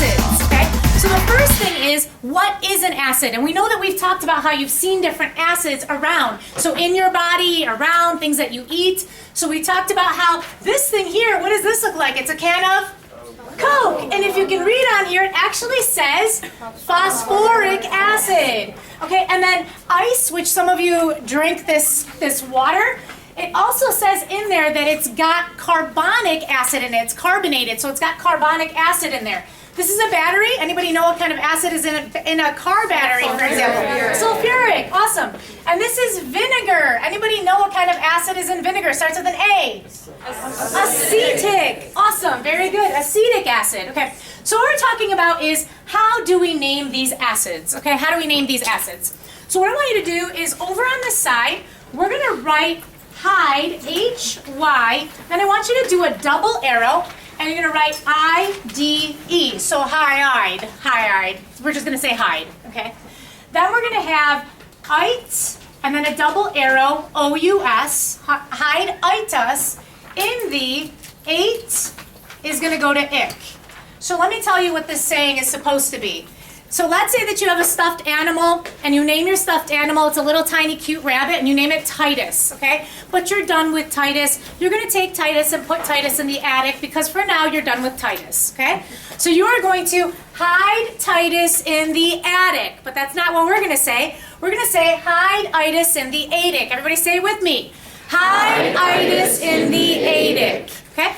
acids, okay? So the first thing is, what is an acid? And we know that we've talked about how you've seen different acids around. So in your body, around, things that you eat. So we talked about how this thing here, what does this look like? It's a can of Coke. And if you can read on here, it actually says phosphoric acid. Okay, and then ice, which some of you drink this water, it also says in there that it's got carbonic acid in it. It's carbonated, so it's got carbonic acid in there. This is a battery. Anybody know what kind of acid is in a car battery, for example? Sulfuric. Awesome. And this is vinegar. Anybody know what kind of acid is in vinegar? Starts with an A. Acetic. Awesome. Very good. Acetic acid. Okay. So what we're talking about is how do we name these acids? Okay. How do we name these acids? So what I want you to do is over on the side, we're going to write hide, H-Y, and I want you to do a double arrow. And you're going to write I-D-E, so hide. We're just going to say hide, okay? Then we're going to have ite, and then a double arrow, O-U-S, hide itus, in the 8 is going to go to ick. So let me tell you what this saying is supposed to be. So let's say that you have a stuffed animal, and you name your stuffed animal, it's a little tiny cute rabbit, and you name it Titus, okay? But you're done with Titus. You're going to take Titus and put Titus in the attic, because for now you're done with Titus, okay? So you are going to hide Titus in the attic, but that's not what we're going to say. We're going to say hide itis in the attic. Everybody say it with me. Hide itis in the attic, okay?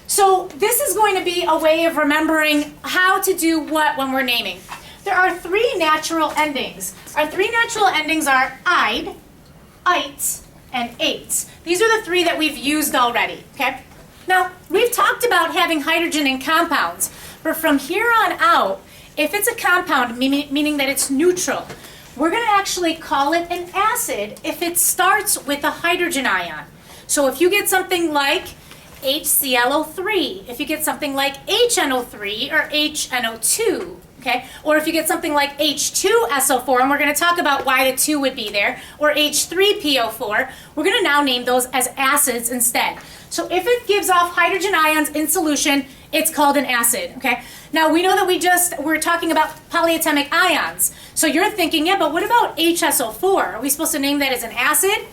So this is going to be a way of remembering how to do what when we're naming. There are 3 natural endings. Our 3 natural endings are ide, ite, and ate. These are the 3 that we've used already, okay? Now, we've talked about having hydrogen in compounds, but from here on out, if it's a compound, meaning that it's neutral, we're going to actually call it an acid if it starts with a hydrogen ion. So if you get something like HClO3, if you get something like HNO3 or HNO2, okay? Or if you get something like H2SO4, and we're going to talk about why the 2 would be there, or H3PO4, we're going to now name those as acids instead. So if it gives off hydrogen ions in solution, it's called an acid, okay? Now we know that we're talking about polyatomic ions. So you're thinking, yeah, but what about HSO4? Are we supposed to name that as an acid?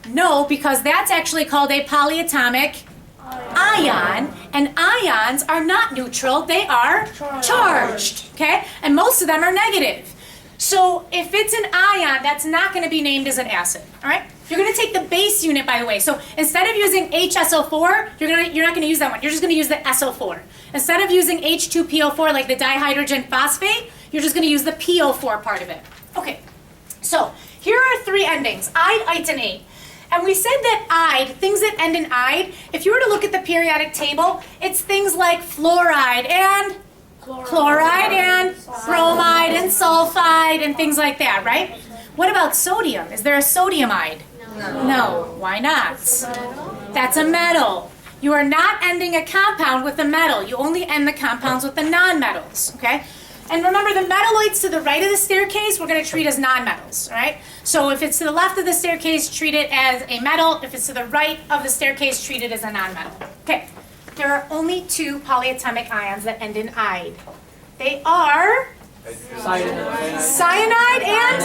No, because that's actually called a polyatomic ion, and ions are not neutral, they are charged, okay? And most of them are negative. So if it's an ion, that's not going to be named as an acid, all right? You're going to take the base unit, by the way. So instead of using HSO4, you're not going to use that one. You're just going to use the SO4. Instead of using H2PO4, like the dihydrogen phosphate, you're just going to use the PO4 part of it. Okay, so here are 3 endings, ide, ite, and ate. And we said that ide, things that end in ide, if you were to look at the periodic table, it's things like fluoride and chloride and bromide and sulfide and things like that, right? What about sodium? Is there a sodiumide? No. Why not? That's a metal. You are not ending a compound with a metal. You only end the compounds with the nonmetals, okay? And remember, the metalloids to the right of the staircase, we're going to treat as nonmetals, all right? So if it's to the left of the staircase, treat it as a metal. If it's to the right of the staircase, treat it as a nonmetal. Okay, there are only 2 polyatomic ions that end in ide. They are cyanide and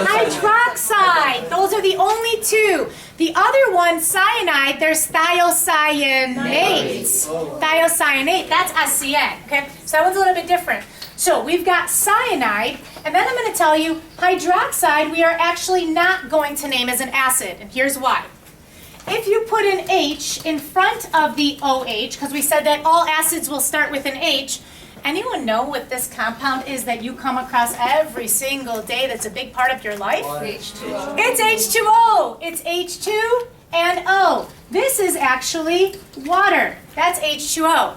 hydroxide. Those are the only 2. The other one, cyanide, there's thiocyanate. Thiocyanate, that's SCN, okay? So that one's a little bit different. So we've got cyanide, and then I'm going to tell you hydroxide we are actually not going to name as an acid, and here's why. If you put an H in front of the OH, because we said that all acids will start with an H, anyone know what this compound is that you come across every single day that's a big part of your life? H2O. It's H2O. It's H2 and O. This is actually water. That's H2O.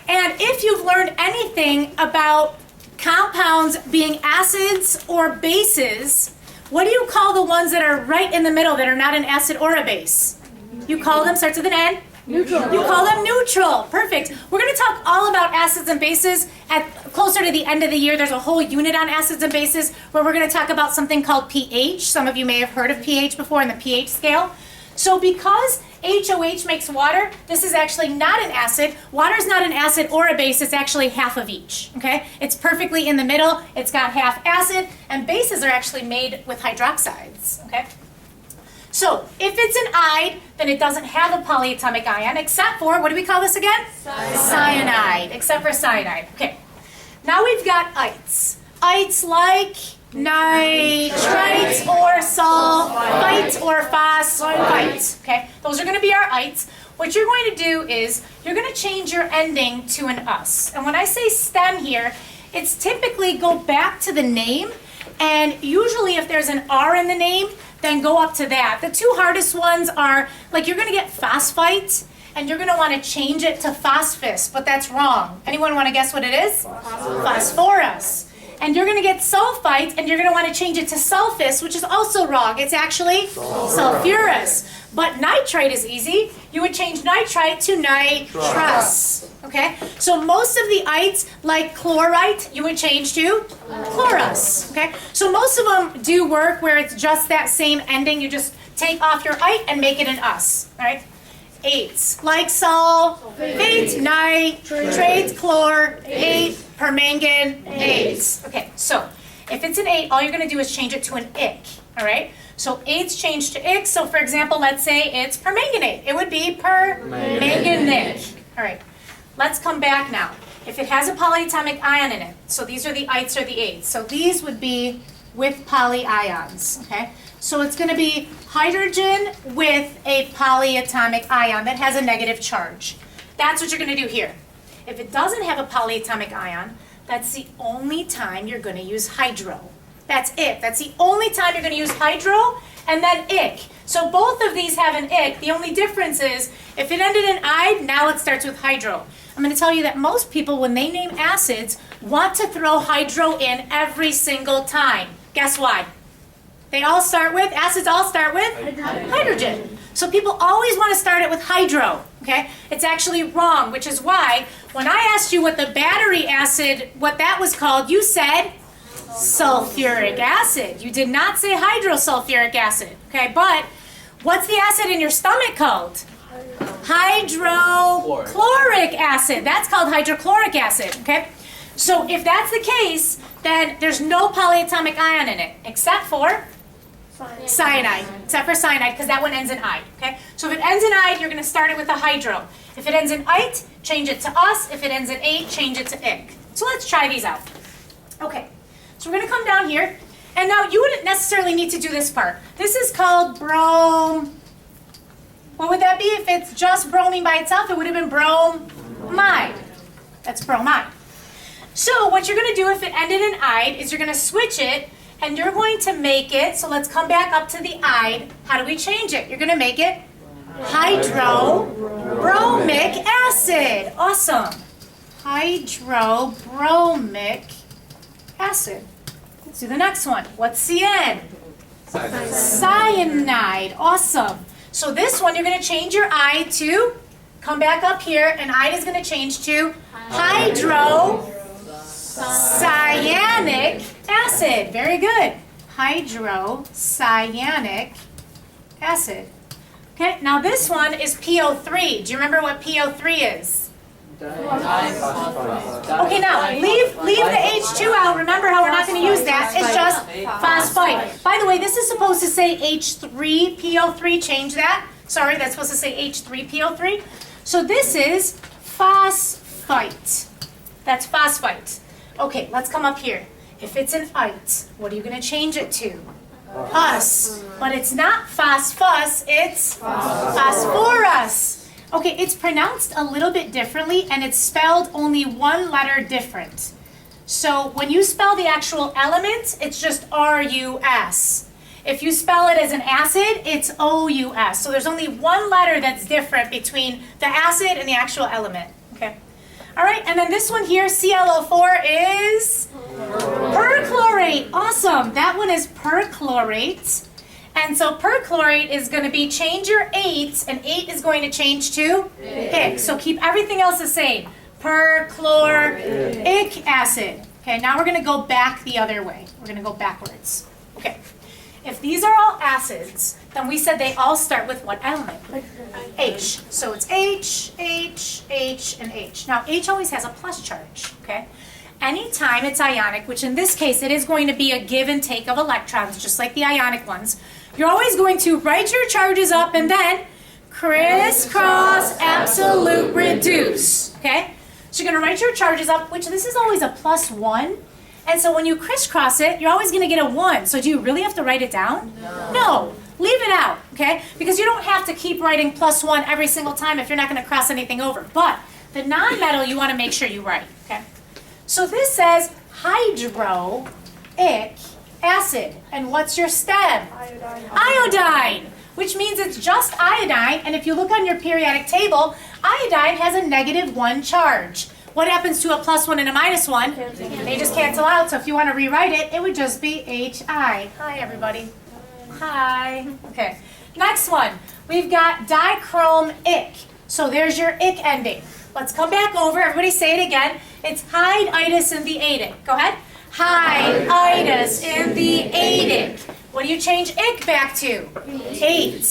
And if you've learned anything about compounds being acids or bases, what do you call the ones that are right in the middle that are not an acid or a base? You call them, starts with an N? Neutral. You call them neutral. Perfect. We're going to talk all about acids and bases closer to the end of the year. There's a whole unit on acids and bases where we're going to talk about something called pH. Some of you may have heard of pH before in the pH scale. So because HOH makes water. This is actually not an acid. Water is not an acid or a base. It's actually half of each, okay? It's perfectly in the middle. It's got half acid, and bases are actually made with hydroxides, okay? So if it's an ide, then it doesn't have a polyatomic ion, except for, what do we call this again? Cyanide, except for cyanide. Okay, now we've got ites. Ites like nitrites or sulfites or phosphites, okay? Those are going to be our ites. What you're going to do is you're going to change your ending to an us. And when I say stem here, it's typically go back to the name, and usually if there's an R in the name, then go up to that. The two hardest ones are, like you're going to get phosphite, and you're going to want to change it to phosphus, but that's wrong. Anyone want to guess what it is? Phosphorus. And you're going to get sulfite, and you're going to want to change it to sulfus, which is also wrong. It's actually sulfurous. But nitrite is easy. You would change nitrite to nitrous. Okay? So most of the ites, like chlorite, you would change to chlorus. Okay? So most of them do work where it's just that same ending. You just take off your ite and make it an us. All right? Ates, like sulfate, nitrate, chlorate, permanganates. Okay, so if it's an 8, all you're going to do is change it to an ick. All right? So 8's changed to ick. So for example, let's say it's permanganate. It would be permanganic. All right. Let's come back now. If it has a polyatomic ion in it, so these are the ites or the 8s. So these would be with polyions. Okay? So it's going to be hydrogen with a polyatomic ion that has a negative charge. That's what you're going to do here. If it doesn't have a polyatomic ion, that's the only time you're going to use hydro. That's it. That's the only time you're going to use hydro and then ick. So both of these have an ick. The only difference is if it ended in ide, now it starts with hydro. I'm going to tell you that most people, when they name acids, want to throw hydro in every single time. Guess why? Acids all start with hydrogen. So people always want to start it with hydro, okay? It's actually wrong, which is why when I asked you what the battery acid, what that was called, you said sulfuric acid. You did not say hydrosulfuric acid, okay? But what's the acid in your stomach called? Hydrochloric acid. That's called hydrochloric acid, okay? So if that's the case, then there's no polyatomic ion in it, except for cyanide, because that one ends in ide, okay? So if it ends in ide, you're going to start it with a hydro. If it ends in ite, change it to us. If it ends in 8, change it to ick. So let's try these out. Okay, so we're going to come down here, and now you wouldn't necessarily need to do this part. This is called what would that be? If it's just bromine by itself, it would have been bromide. That's bromide. So what you're going to do if it ended in ide is you're going to switch it, and you're going to make it, so let's come back up to the ide. How do we change it? You're going to make it hydrobromic acid. Awesome. Hydrobromic acid. Let's do the next one. What's CN? Cyanide. Awesome. So this one, you're going to change your I to, come back up here, and I is going to change to hydrocyanic acid. Very good. Hydrocyanic acid. Okay, now this one is PO3. Do you remember what PO3 is? Okay, now leave the H2 out. Remember how we're not going to use that. It's just phosphite. By the way, this is supposed to say H3PO3. Change that. Sorry, that's supposed to say H3PO3. So this is phosphite. That's phosphite. Okay, let's come up here. If it's an ite, what are you going to change it to? Us. But it's not phosphus, it's phosphorus. Okay, it's pronounced a little bit differently, and it's spelled only one letter different. So when you spell the actual element, it's just R-U-S. If you spell it as an acid, it's O-U-S. So there's only one letter that's different between the acid and the actual element. Okay. All right, and then this one here, ClO4 is perchlorate. Awesome. That one is perchlorate. And so perchlorate is going to be change your 8, and 8 is going to change to ick. So keep everything else the same. Perchloric acid. Okay, now we're going to go back the other way. We're going to go backwards. Okay. if these are all acids, then we said they all start with what element? H. So it's H, H, H, and H. Now, H always has a plus charge, okay? Anytime it's ionic, which in this case, it is going to be a give and take of electrons, just like the ionic ones, you're always going to write your charges up and then crisscross, absolute, reduce, okay? So you're going to write your charges up, which this is always a +1. And so when you crisscross it, you're always going to get a 1. So do you really have to write it down? No. Leave it out, okay? Because you don't have to keep writing +1 every single time if you're not going to cross anything over. But the non-metal, you want to make sure you write, okay? So this says hydroic acid. And what's your stem? Iodine. Which means it's just iodine. And if you look on your periodic table, iodine has a -1 charge. What happens to a +1 and a -1? They just cancel out. So if you want to rewrite it, it would just be HI. Hi, everybody. Hi. Okay. Next one. We've got dichromic. So there's your ic ending. Let's come back over. Everybody say it again. It's hydeitis in the adic. Go ahead. Hydeitis in the adic. What do you change ic back to? 8.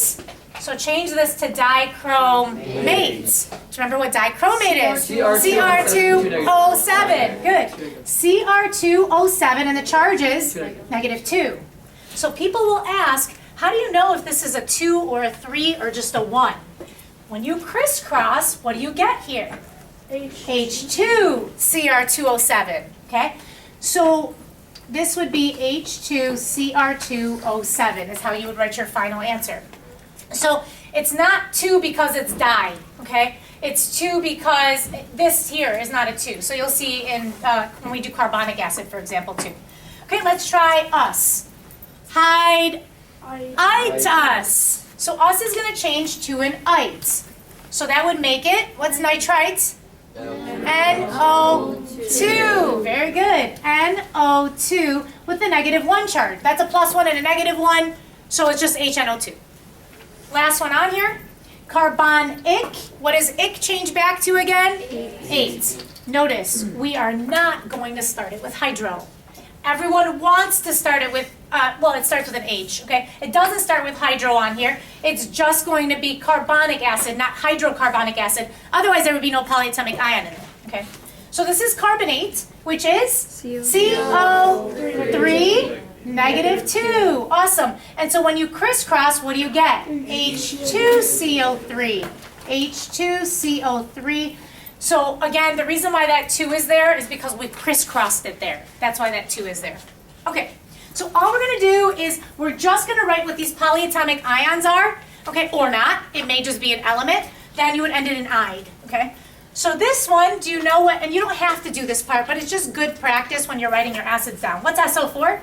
So change this to dichromates. Do you remember what dichromate is? Cr2O7. Good. Cr2O7 and the charge is -2. So people will ask, how do you know if this is a 2 or a 3 or just a 1? When you crisscross, what do you get here? H2 Cr2O7. Okay? So this would be H2 Cr2O7 is how you would write your final answer. So it's not 2 because it's di, okay? It's 2 because this here is not a 2. So you'll see in when we do carbonic acid, for example, 2. Okay, let's try us. Hydeitis. So us is going to change to an ite. So that would make it, what's nitrite? NO2. Very good. NO2 with the -1 charge. That's a +1 and a -1, so it's just HNO2. Last one on here, carbonic. What does ic change back to again? 8. Notice, we are not going to start it with hydro. Everyone wants to start it with, well, it starts with an H, okay? It doesn't start with hydro on here. It's just going to be carbonic acid, not hydrocarbonic acid. Otherwise, there would be no polyatomic ion in it, okay? So this is carbonate, which is CO3. -2. Awesome. And so when you crisscross, what do you get? H2CO3. H2CO3. So again, the reason why that 2 is there is because we crisscrossed it there. That's why that 2 is there. Okay. So all we're going to do is we're just going to write what these polyatomic ions are. Okay. Or not. It may just be an element. Then you would end it in "ide." Okay. So this one, do you know what? And you don't have to do this part, but it's just good practice when you're writing your acids down. What's SO for?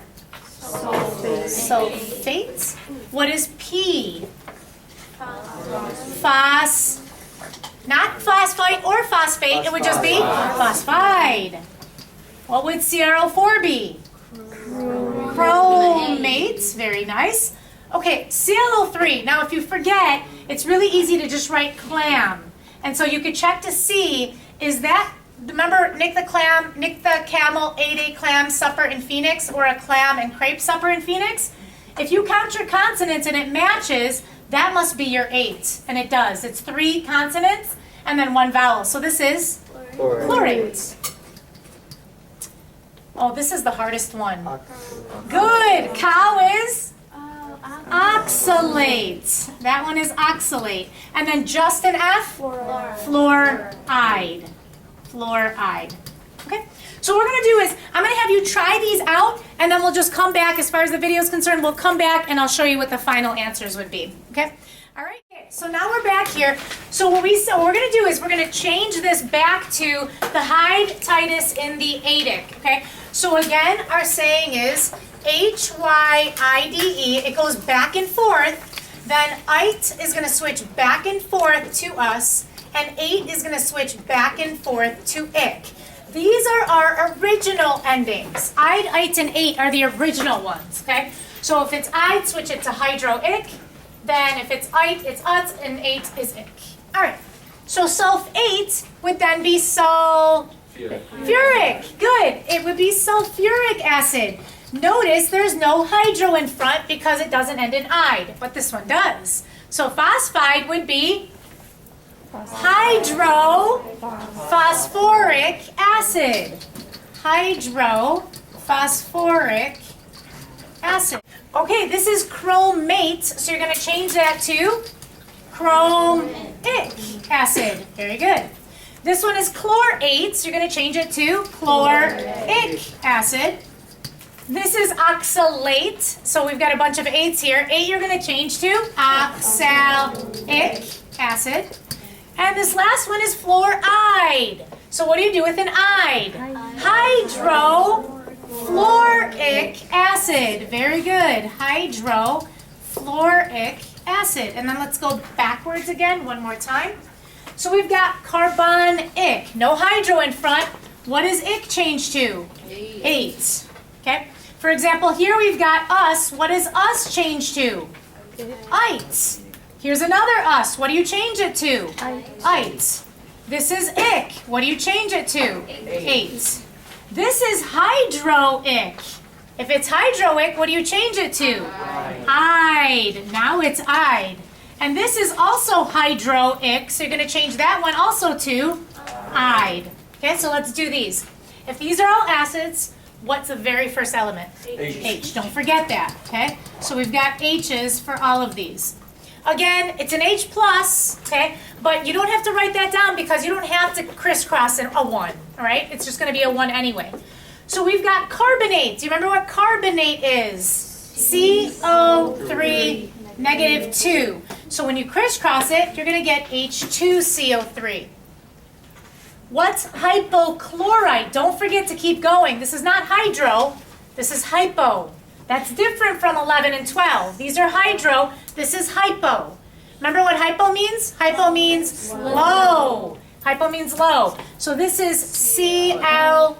Sulfates. What is P? Not phosphite or phosphate. It would just be phosphide. What would CrO4 be? Chromates. Very nice. Okay, ClO3. Now, if you forget, it's really easy to just write clam. And so you could check to see, is that, remember Nick the camel ate a clam supper in Phoenix, or a clam and crepe supper in Phoenix? If you count your consonants and it matches, that must be your 8. And it does. It's 3 consonants and then 1 vowel. So this is chlorate. Oh, this is the hardest one. Good. Cow is oxalate. That one is oxalate. And then just an F? Fluoride. Fluoride. Okay? So what we're going to do is, I'm going to have you try these out, and then we'll just come back, as far as the video is concerned, we'll come back and I'll show you what the final answers would be. Okay? All right? Okay, so now we're back here. So what we're going to do is we're going to change this back to the hydeitis in the adic. Okay? So again, our saying is HYIDE. It goes back and forth. Then ite is going to switch back and forth to us, and 8 is going to switch back and forth to ic. These are our original endings. Ide, ite, and 8 are the original ones, okay? So if it's ide, switch it to hydroic. Then if it's ite, it's ut, and 8 is ic. All right. So sulfate would then be sulfuric. Good. It would be sulfuric acid. Notice there's no hydro in front because it doesn't end in "ide," but this one does. So phosphide would be hydrophosphoric acid. Hydrophosphoric acid. Okay, this is chromate, so you're going to change that to chromic acid. Very good. This one is chlorate, so you're going to change it to chloric acid. This is oxalate, so we've got a bunch of eights here. 8 you're going to change to oxalic acid. And this last one is fluoride. So what do you do with an "ide"? Hydrofluoric acid. Very good. Hydrofluoric acid. And then let's go backwards again one more time. So we've got carbonic. No hydro in front. What does "ic" change to? 8. Okay. For example, here we've got us. What does "us" change to? Ite. Here's another "us." What do you change it to? Ite. This is "ic." What do you change it to? 8. This is hydroic. If it's hydroic, what do you change it to? Ide. Now it's ide. And this is also hydroic, so you're going to change that one also to ide. Okay, so let's do these. If these are all acids, what's the very first element? H. Don't forget that, okay? So we've got H's for all of these. Again, it's an H plus, okay? But you don't have to write that down because you don't have to crisscross a 1, all right? It's just going to be a 1 anyway. So we've got carbonate. Do you remember what carbonate is? CO3 negative 2. So when you crisscross it, you're going to get H2CO3. What's hypochlorite? Don't forget to keep going. This is not hydro. This is hypo. That's different from 11 and 12. These are hydro. This is hypo. Remember what hypo means? Hypo means low. Hypo means low. So this is ClO.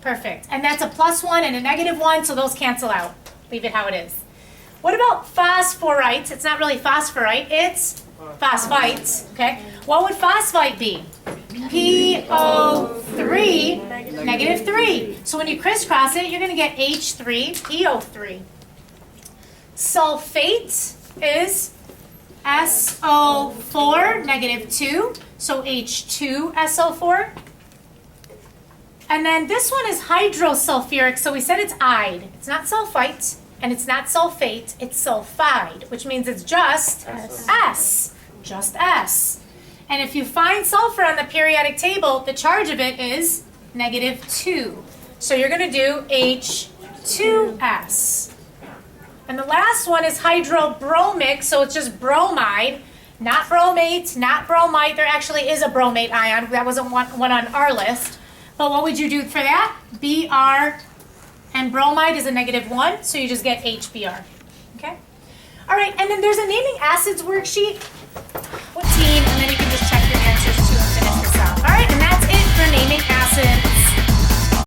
Perfect. And that's a +1 and a -1, so those cancel out. Leave it how it is. What about phosphorite? It's not really phosphorite. It's phosphite. Okay. What would phosphite be? PO3 -3. So when you crisscross it, you're going to get H3PO3. Sulfate is SO4 -2. So H2SO4. And then this one is hydrosulfuric. So we said it's ide. It's not sulfite. And it's not sulfate, it's sulfide, which means it's just S. Just S. And if you find sulfur on the periodic table, the charge of it is -2. So you're going to do H2S. And the last one is hydrobromic, so it's just bromide, not bromate, not bromite. There actually is a bromate ion. That wasn't one on our list. But what would you do for that? Br. And bromide is a -1, so you just get HBr. Okay? All right, and then there's a naming acids worksheet.